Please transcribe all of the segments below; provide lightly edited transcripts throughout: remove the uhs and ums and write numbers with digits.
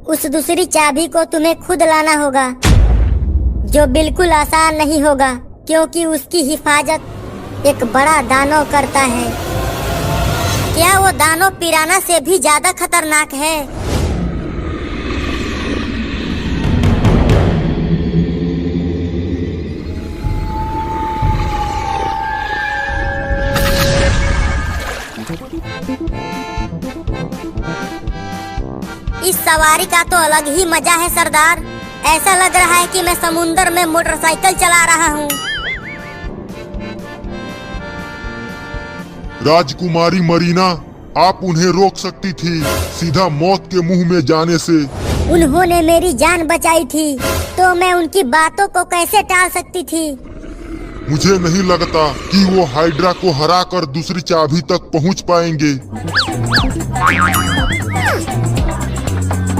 उस दूसरी चाबी को तुम्हें खुद लाना होगा, जो बिल्कुल आसान नहीं होगा, क्योंकि उसकी हिफाजत एक बड़ा दानव करता है। क्या वो दानव पिराना से भी ज्यादा खतरनाक है? इस सवारी का तो अलग ही मजा है सरदार। ऐसा लग रहा है कि मैं समुंदर में मोटरसाइकिल चला रहा हूँ। राजकुमारी मरीना, आप उन्हें रोक सकती थी सीधा मौत के मुंह में जाने से। उन्होंने मेरी जान बचाई थी, तो मैं उनकी बातों को कैसे टाल सकती थी? मुझे नहीं लगता कि वो हाइड्रा को हराकर दूसरी चाबी तक पहुंच पाएंगे।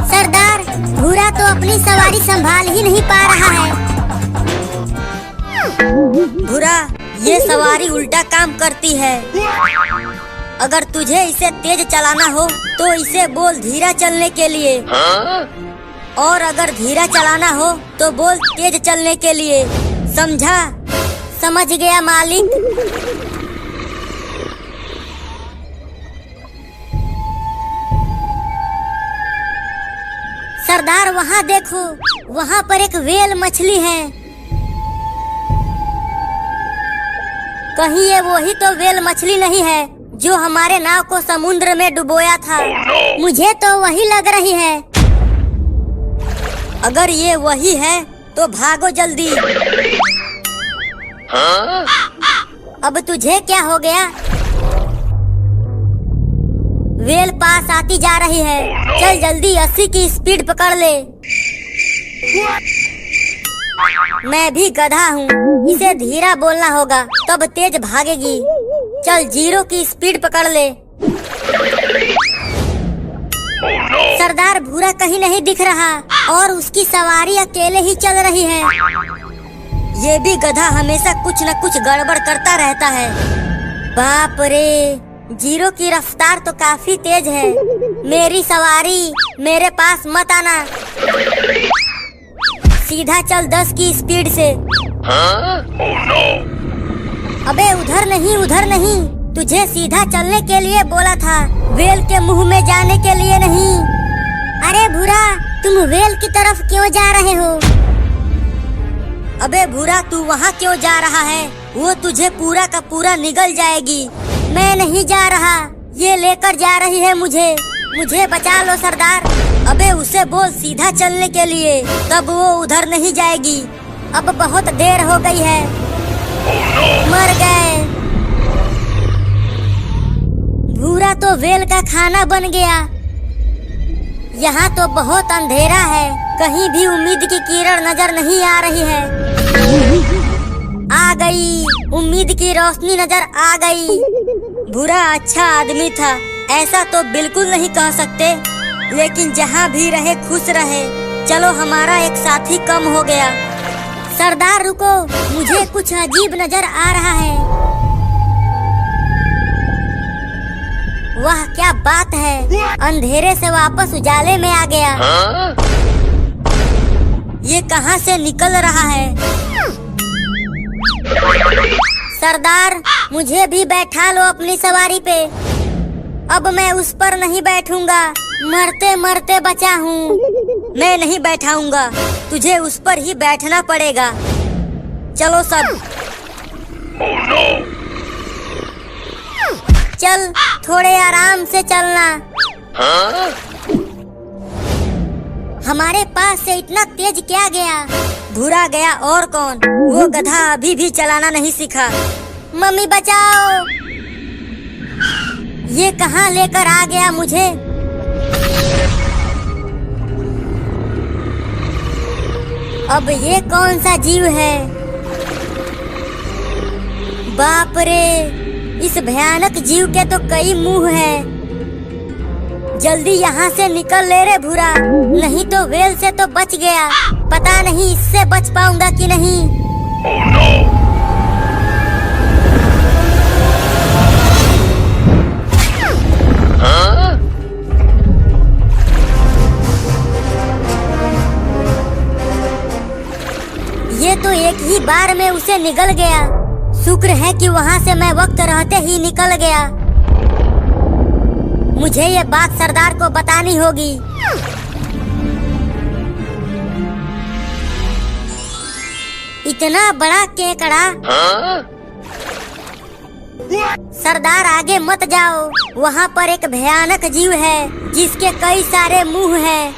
सरदार, भूरा तो अपनी सवारी संभाल ही नहीं पा रहा है। भूरा, ये सवारी उल्टा काम करती है। अगर तुझे इसे तेज चलाना हो तो इसे बोल धीरा चलने के लिए, और अगर धीरा चलाना हो तो बोल तेज चलने के लिए। समझा? समझ गया मालिक। सरदार, वहाँ देखो, वहाँ पर एक व्हेल मछली है। कहीं ये वही तो व्हेल मछली नहीं है जो हमारे नाव को समुद्र में डुबोया था? मुझे तो वही लग रही है। अगर ये वही है तो भागो जल्दी। अब तुझे क्या हो गया? व्हेल पास आती जा रही है। चल जल्दी 80 की स्पीड पकड़ ले। मैं भी गधा हूँ, इसे धीरा बोलना होगा तब तेज भागेगी। चल 0 की स्पीड पकड़ ले। सरदार, भूरा कहीं नहीं दिख रहा और उसकी सवारी अकेले ही चल रही है। ये भी गधा हमेशा कुछ न कुछ गड़बड़ करता रहता है। बाप रे, 0 की रफ्तार तो काफी तेज है। मेरी सवारी, मेरे पास मत आना। सीधा चल 10 की स्पीड से। अबे उधर नहीं, उधर नहीं, तुझे सीधा चलने के लिए बोला था, व्हेल के मुंह में जाने के लिए नहीं। अरे भूरा, तुम व्हेल की तरफ क्यों जा रहे हो? अबे भूरा, तू वहाँ क्यों जा रहा है? वो तुझे पूरा का पूरा निगल जाएगी। मैं नहीं जा रहा, ये लेकर जा रही है मुझे। मुझे बचा लो सरदार। अबे उसे बोल सीधा चलने के लिए, तब वो उधर नहीं जाएगी। अब बहुत देर हो गई है। मर गए। भूरा तो व्हेल का खाना बन गया। यहाँ तो बहुत अंधेरा है, कहीं भी उम्मीद की किरण नजर नहीं आ रही है। आ गई, उम्मीद की रोशनी नजर आ गई। भूरा अच्छा आदमी था, ऐसा तो बिल्कुल नहीं कह सकते, लेकिन जहाँ भी रहे खुश रहे। चलो, हमारा एक साथी कम हो गया। सरदार रुको, मुझे कुछ अजीब नजर आ रहा है। वाह क्या बात है, अंधेरे से वापस उजाले में आ गया। ये कहाँ से निकल रहा है? सरदार, मुझे भी बैठा लो अपनी सवारी पे। अब मैं उस पर नहीं बैठूंगा, मरते मरते बचा हूँ। मैं नहीं बैठाऊंगा, तुझे उस पर ही बैठना पड़ेगा। चलो सब। चल, थोड़े आराम से चलना। हमारे पास से इतना तेज क्या गया? भूरा गया, और कौन? वो गधा अभी भी चलाना नहीं सीखा। मम्मी बचाओ, ये कहाँ लेकर आ गया मुझे? अब ये कौन सा जीव है? बाप रे, इस भयानक जीव के तो कई मुंह हैं। जल्दी यहाँ से निकल ले रे भूरा, नहीं तो व्हेल से तो बच गया, पता नहीं इससे बच पाऊंगा कि नहीं। ही बार में उसे निगल गया। शुक्र है कि वहाँ से मैं वक्त रहते ही निकल गया। मुझे ये बात सरदार को बतानी होगी। इतना बड़ा केकड़ा। सरदार आगे मत जाओ, वहाँ पर एक भयानक जीव है जिसके कई सारे मुंह हैं।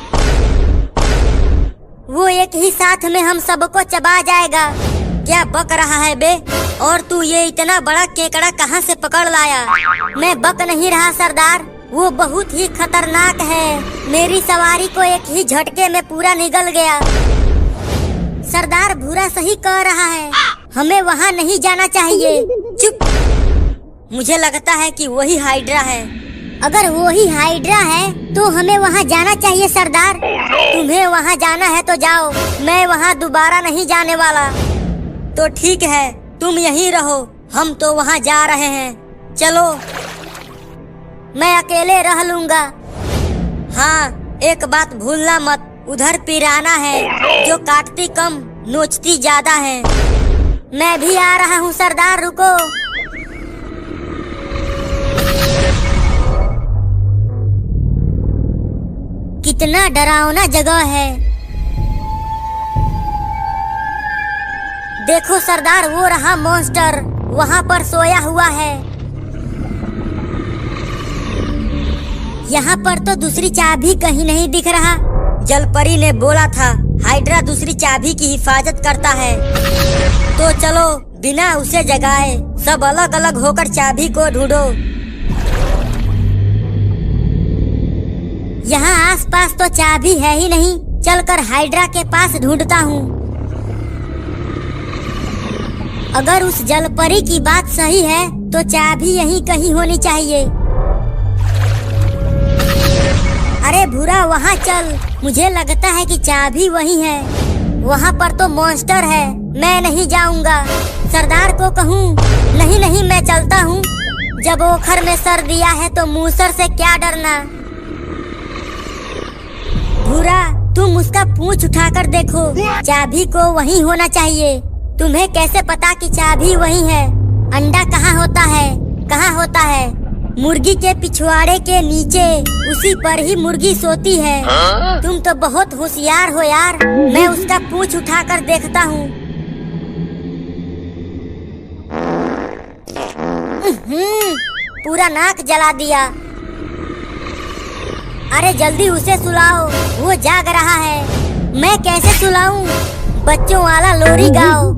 वो एक ही साथ में हम सबको चबा जाएगा। क्या बक रहा है बे? और तू ये इतना बड़ा केकड़ा कहाँ से पकड़ लाया? मैं बक नहीं रहा सरदार, वो बहुत ही खतरनाक है। मेरी सवारी को एक ही झटके में पूरा निगल गया। सरदार भूरा सही कह रहा है, हमें वहाँ नहीं जाना चाहिए। चुप। मुझे लगता है कि वही हाइड्रा है। अगर वही हाइड्रा है तो हमें वहाँ जाना चाहिए सरदार। तुम्हें वहाँ जाना है तो जाओ, मैं वहाँ दोबारा नहीं जाने वाला। तो ठीक है, तुम यहीं रहो, हम तो वहाँ जा रहे हैं। चलो। मैं अकेले रह लूँगा। हाँ, एक बात भूलना मत, उधर पिराना है जो काटती कम नोचती ज्यादा है। मैं भी आ रहा हूँ सरदार, रुको। कितना डरावना जगह है। देखो सरदार, वो रहा मॉन्स्टर, वहाँ पर सोया हुआ है। यहाँ पर तो दूसरी चाबी कहीं नहीं दिख रहा। जलपरी ने बोला था हाइड्रा दूसरी चाबी की हिफाजत करता है। तो चलो बिना उसे जगाए सब अलग अलग होकर चाबी को ढूंढो। यहाँ आसपास तो चाबी है ही नहीं, चलकर हाइड्रा के पास ढूंढता हूँ। अगर उस जलपरी की बात सही है तो चाबी यहीं कहीं होनी चाहिए। अरे भूरा, वहाँ चल, मुझे लगता है कि चाबी वही है। वहाँ पर तो मॉन्स्टर है, मैं नहीं जाऊँगा। सरदार को कहूँ? नहीं नहीं, मैं चलता हूँ। जब ओखर में सर दिया है तो मूसर से क्या डरना। भूरा, तुम उसका पूंछ उठाकर देखो, चाबी को वही होना चाहिए। तुम्हें कैसे पता कि चाबी वही है? अंडा कहाँ होता है? कहाँ होता है? मुर्गी के पिछवाड़े के नीचे, उसी पर ही मुर्गी सोती है। तुम तो बहुत होशियार हो यार। मैं उसका पूंछ उठाकर देखता हूँ। पूरा नाक जला दिया। अरे जल्दी उसे सुलाओ, वो जाग रहा है। मैं कैसे सुलाऊं? बच्चों वाला लोरी गाओ।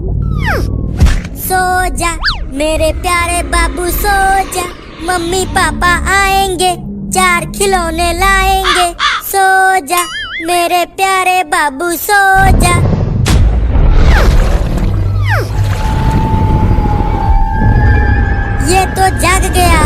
सो जा मेरे प्यारे बाबू, सो जा, मम्मी पापा आएंगे, 4 खिलौने लाएंगे। सो जा मेरे प्यारे बाबू, सो जा। ये तो जाग गया।